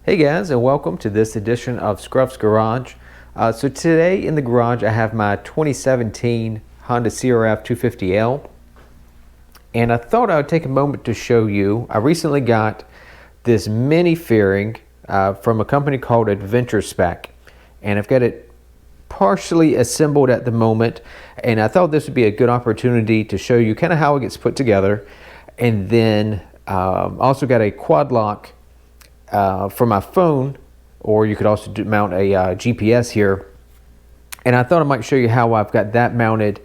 Hey guys, and welcome to this edition of Scruff's Garage. So today in the garage I have my 2017 Honda CRF250L, and I thought I would take a moment to show you. I recently got this mini fairing from a company called Adventure Spec, and I've got it partially assembled at the moment, and I thought this would be a good opportunity to show you kind of how it gets put together. And then also got a quad lock for my phone, or you could also mount a GPS here, and I thought I might show you how I've got that mounted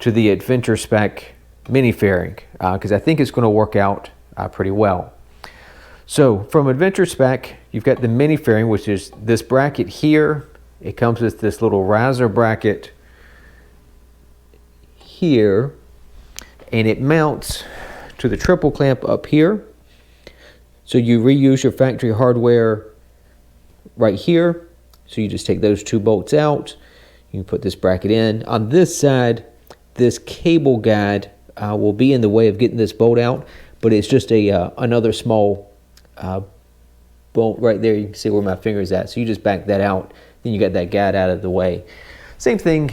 to the Adventure Spec Mini Fairing, because I think it's going to work out pretty well. So from Adventure Spec, you've got the Mini Fairing, which is this bracket here. It comes with this little riser bracket here, and it mounts to the triple clamp up here. So you reuse your factory hardware right here. So you just take those two bolts out. You can put this bracket in. On this side, this cable guide will be in the way of getting this bolt out, but it's just another small bolt right there. You can see where my finger is at. So you just back that out. Then you got that guide out of the way. Same thing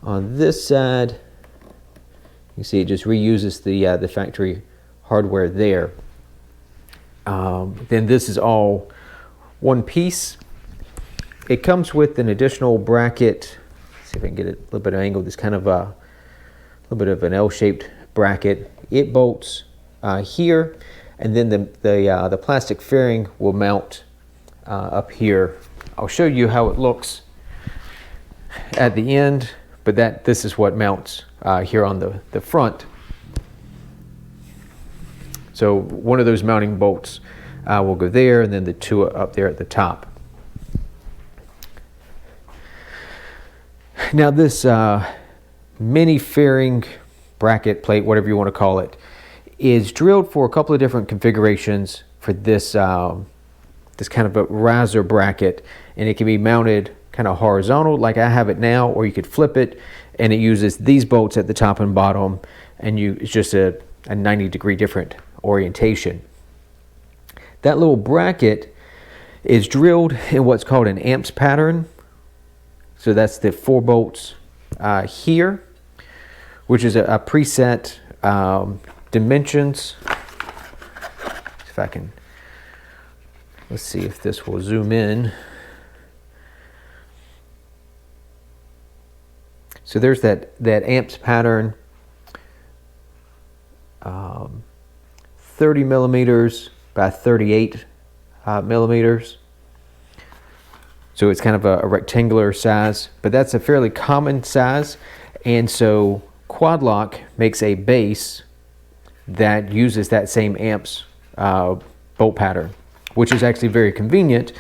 on this side. You see it just reuses the factory hardware there. Then this is all one piece. It comes with an additional bracket. Let's see if I can get it a little bit of angle. This kind of a little bit of an L-shaped bracket. It bolts here, and then the plastic fairing will mount up here. I'll show you how it looks at the end, but this is what mounts here on the front. So one of those mounting bolts will go there, and then the two up there at the top. Now this mini fairing bracket plate, whatever you want to call it, is drilled for a couple of different configurations for this this kind of a riser bracket, and it can be mounted kind of horizontal like I have it now, or you could flip it, and it uses these bolts at the top and bottom, and it's just a 90-degree different orientation. That little bracket is drilled in what's called an amps pattern. So that's the 4 bolts here, which is a preset dimensions. If I can, let's see if this will zoom in. So there's that amps pattern. 30 millimeters by 38 millimeters. So it's kind of a rectangular size, but that's a fairly common size. And so quad lock makes a base that uses that same amps bolt pattern, which is actually very convenient.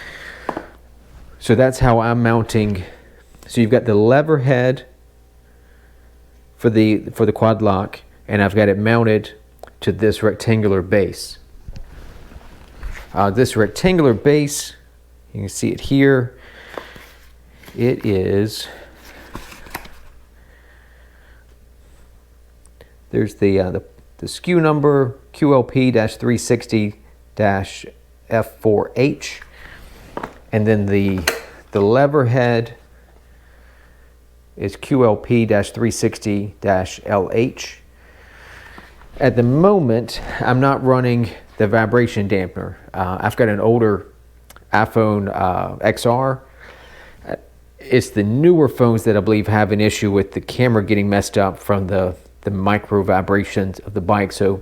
So that's how I'm mounting. So you've got the lever head for the quad lock, and I've got it mounted to this rectangular base. This rectangular base, you can see it here. It is, there's the SKU number, QLP-360-F4H, and then the lever head is QLP-360-LH. At the moment, I'm not running the vibration dampener. I've got an older iPhone XR. It's the newer phones that I believe have an issue with the camera getting messed up from the micro vibrations of the bike. So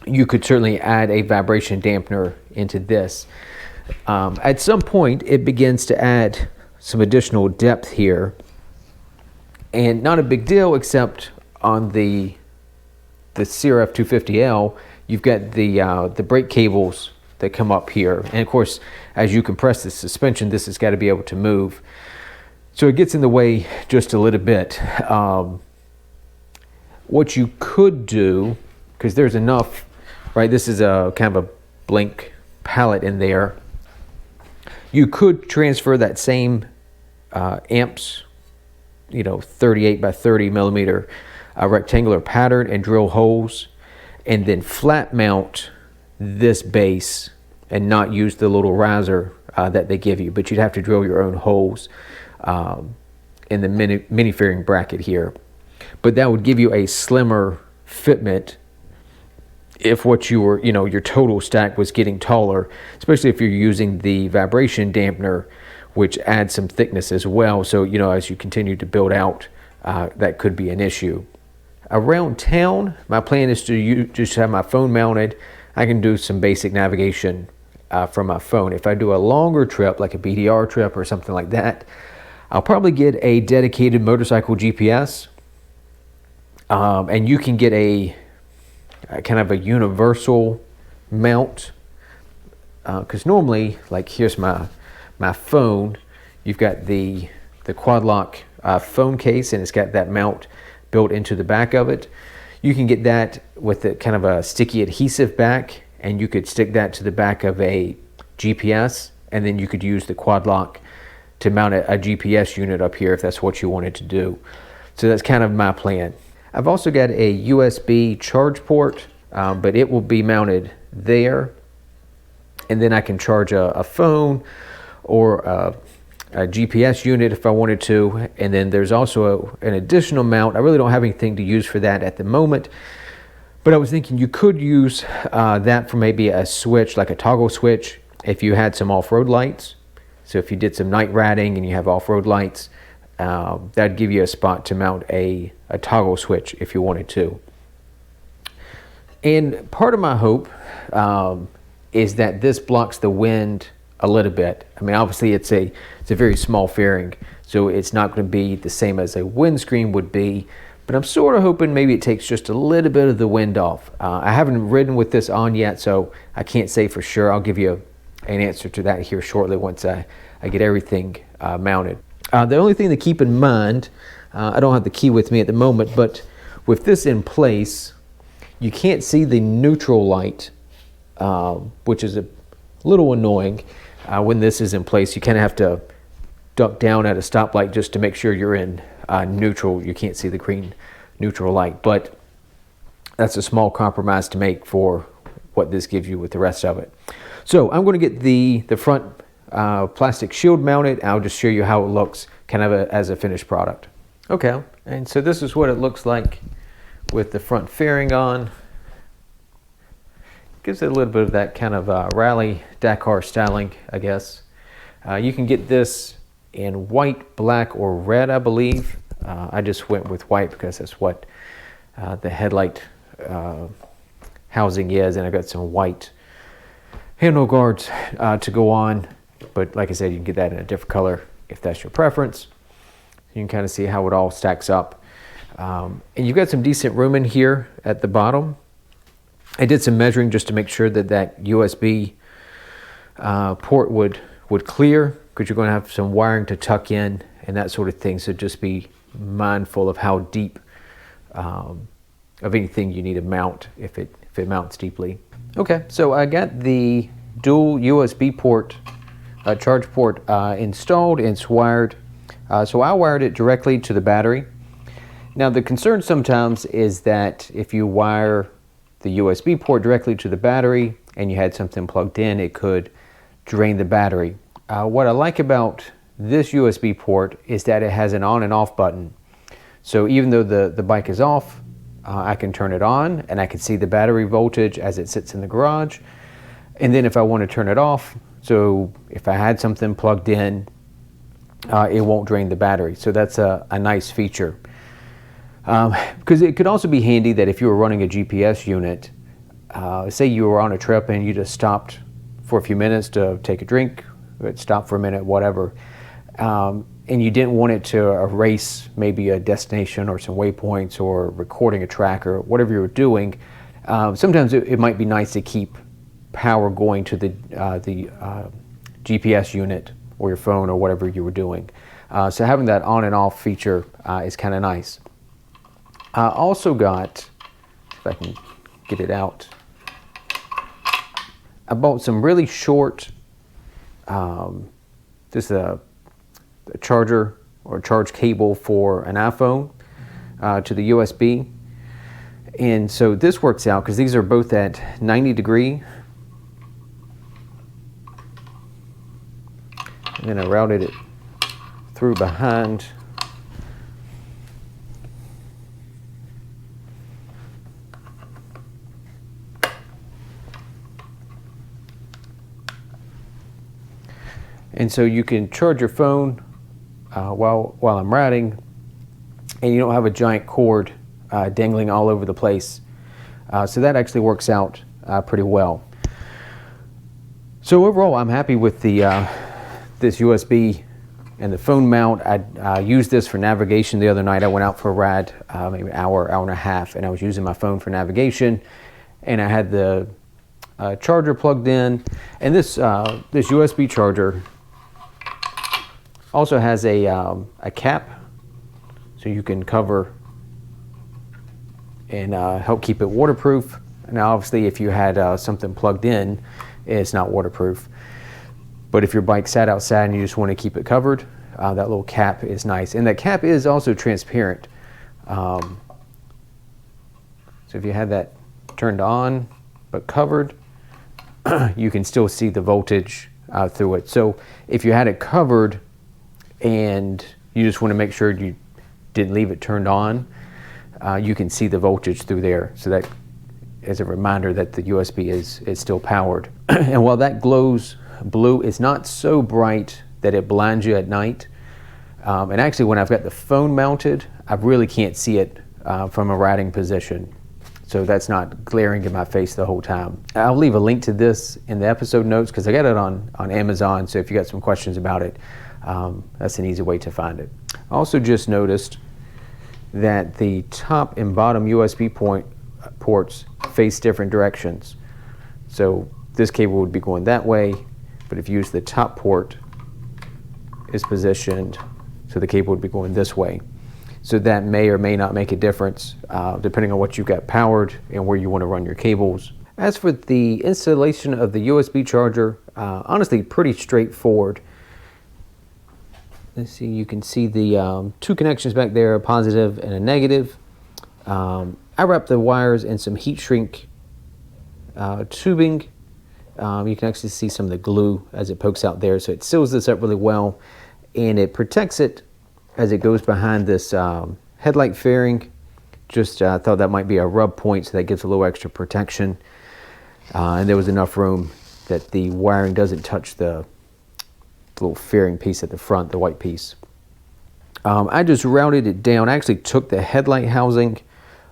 you could certainly add a vibration dampener into this. At some point, it begins to add some additional depth here, and not a big deal, except on the CRF250L, you've got the brake cables that come up here, and of course, as you compress the suspension, this has got to be able to move. So it gets in the way just a little bit. What you could do, because there's enough, right? This is a kind of a blank pallet in there. You could transfer that same amps, 38 by 30 millimeter rectangular pattern and drill holes, and then flat mount this base and not use the little riser that they give you, but you'd have to drill your own holes in the mini fairing bracket here. But that would give you a slimmer fitment if what you were, your total stack was getting taller, especially if you're using the vibration dampener, which adds some thickness as well. So, as you continue to build out, that could be an issue. Around town, my plan is to just have my phone mounted. I can do some basic navigation from my phone. If I do a longer trip, like a BDR trip or something like that, I'll probably get a dedicated motorcycle GPS. And you can get a kind of a universal mount. Because normally, like here's my phone, you've got the quad lock phone case, and it's got that mount built into the back of it. You can get that with a kind of a sticky adhesive back, and you could stick that to the back of a GPS, and then you could use the quad lock to mount a GPS unit up here if that's what you wanted to do. So that's kind of my plan. I've also got a USB charge port, but it will be mounted there, and then I can charge a phone or a GPS unit if I wanted to. And then there's also an additional mount. I really don't have anything to use for that at the moment, but I was thinking you could use that for maybe a switch, like a toggle switch, if you had some off-road lights. So if you did some night riding and you have off-road lights, that'd give you a spot to mount a toggle switch if you wanted to. And part of my hope is that this blocks the wind a little bit. I mean, obviously it's a very small fairing, so it's not going to be the same as a windscreen would be, but I'm sort of hoping maybe it takes just a little bit of the wind off. I haven't ridden with this on yet, so I can't say for sure. I'll give you an answer to that here shortly once I get everything mounted. The only thing to keep in mind, I don't have the key with me at the moment, but with this in place, you can't see the neutral light, which is a little annoying. When this is in place, you kind of have to duck down at a stoplight just to make sure you're in neutral. You can't see the green neutral light, but that's a small compromise to make for what this gives you with the rest of it. So I'm going to get the front plastic shield mounted. I'll just show you how it looks kind of as a finished product. Okay, and so this is what it looks like with the front fairing on. Gives it a little bit of that kind of rally Dakar styling, I guess. You can get this in white, black, or red, I believe. I just went with white because that's what the headlight housing is, and I got some white handle guards to go on. But like I said, you can get that in a different color if that's your preference. You can kind of see how it all stacks up. And you've got some decent room in here at the bottom. I did some measuring just to make sure that that USB port would clear, because you're going to have some wiring to tuck in and that sort of thing. So just be mindful of how deep of anything you need to mount if it mounts deeply. Okay, so I got the dual USB port, charge port installed, and it's wired. So I wired it directly to the battery. Now the concern sometimes is that if you wire the USB port directly to the battery and you had something plugged in, it could drain the battery. What I like about this USB port is that it has an on and off button. So even though the bike is off, I can turn it on and I can see the battery voltage as it sits in the garage. And then if I want to turn it off, so if I had something plugged in, it won't drain the battery. So that's a nice feature. Because it could also be handy that if you were running a GPS unit, say you were on a trip and you just stopped for a few minutes to take a drink, stop for a minute, whatever, and you didn't want it to erase maybe a destination or some waypoints or recording a track or whatever you were doing. Sometimes it might be nice to keep power going to the GPS unit or your phone or whatever you were doing. So having that on and off feature is kind of nice. I also got, if I can get it out, I bought some really short, this is a charger or charge cable for an iPhone to the USB. And so this works out because these are both at 90 degree and I routed it through behind. And so you can charge your phone while I'm routing, and you don't have a giant cord dangling all over the place. So that actually works out pretty well. So overall, I'm happy with the this USB and the phone mount. I used this for navigation the other night. I went out for a ride, maybe an hour and a half, and I was using my phone for navigation. And I had the charger plugged in, and this USB charger also has a cap, so you can cover and help keep it waterproof. Now, obviously, if you had something plugged in, it's not waterproof. But if your bike sat outside and you just want to keep it covered, that little cap is nice. And that cap is also transparent. So if you had that turned on but covered, you can still see the voltage through it. So if you had it covered and you just want to make sure you didn't leave it turned on, you can see the voltage through there. So that is a reminder that the USB is still powered. And while that glows blue, it's not so bright that it blinds you at night. And actually, when I've got the phone mounted, I really can't see it from a riding position. So that's not glaring in my face the whole time. I'll leave a link to this in the episode notes because I got it on Amazon. So if you got some questions about it, that's an easy way to find it. I also just noticed that the top and bottom USB ports face different directions. So this cable would be going that way, but if you use the top port is positioned, so the cable would be going this way. So that may or may not make a difference depending on what you've got powered and where you want to run your cables. As for the installation of the USB charger, honestly pretty straightforward. Let's see, you can see the two connections back there, a positive and a negative. I wrapped the wires in some heat shrink tubing. You can actually see some of the glue as it pokes out there, so it seals this up really well, and it protects it as it goes behind this headlight fairing. Just thought that might be a rub point, so that gives a little extra protection. And there was enough room that the wiring doesn't touch the little fairing piece at the front, the white piece. I just routed it down. I actually took the headlight housing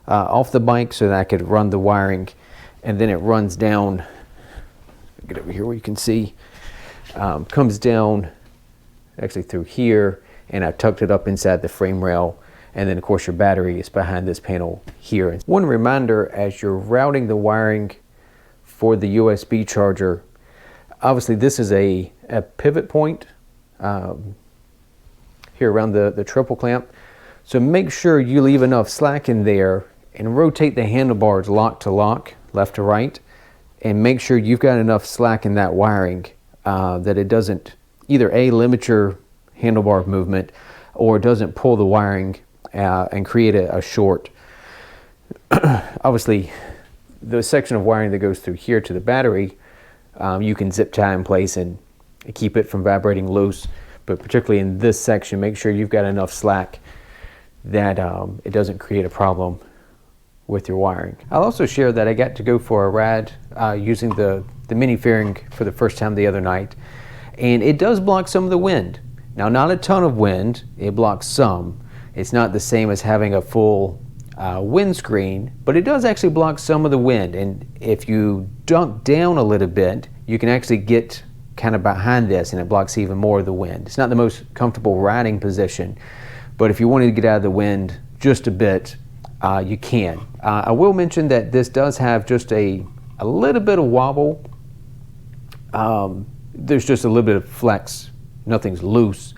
off the bike so that I could run the wiring, and then it runs down. Get over here where you can see. Comes down actually through here, and I tucked it up inside the frame rail, and then of course your battery is behind this panel here. One reminder as you're routing the wiring for the USB charger, obviously this is a pivot point here around the triple clamp, so make sure you leave enough slack in there and rotate the handlebars lock to lock, left to right, and make sure you've got enough slack in that wiring that it doesn't either limit your handlebar movement or doesn't pull the wiring and create a short. Obviously, the section of wiring that goes through here to the battery, you can zip tie in place and keep it from vibrating loose, but particularly in this section, make sure you've got enough slack that it doesn't create a problem with your wiring. I'll also share that I got to go for a ride using the mini fairing for the first time the other night, and it does block some of the wind. Now, not a ton of wind, it blocks some. It's not the same as having a full windscreen, but it does actually block some of the wind, and if you dunk down a little bit, you can actually get kind of behind this and it blocks even more of the wind. It's not the most comfortable riding position, but if you wanted to get out of the wind just a bit, you can. I will mention that this does have just a little bit of wobble. There's just a little bit of flex. Nothing's loose.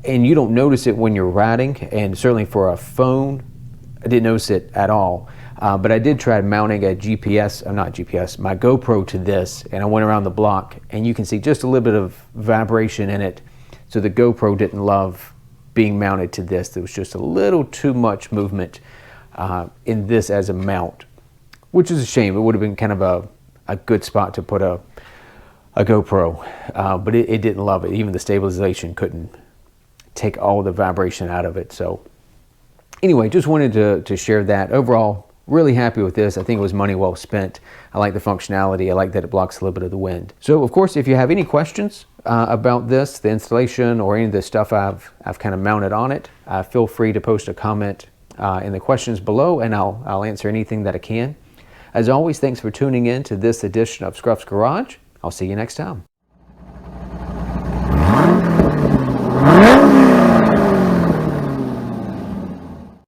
And you don't notice it when you're riding, and certainly for a phone, I didn't notice it at all. But I did try mounting a my GoPro to this, and I went around the block, and you can see just a little bit of vibration in it. So the GoPro didn't love being mounted to this. There was just a little too much movement in this as a mount, which is a shame. It would have been kind of a good spot to put a GoPro, but it didn't love it. Even the stabilization couldn't take all the vibration out of it. So anyway, just wanted to share that. Overall, really happy with this. I think it was money well spent. I like the functionality. I like that it blocks a little bit of the wind. So of course, if you have any questions about this, the installation, or any of the stuff I've kind of mounted on it, feel free to post a comment in the questions below, and I'll answer anything that I can. As always, thanks for tuning in to this edition of Scruff's Garage. I'll see you next time.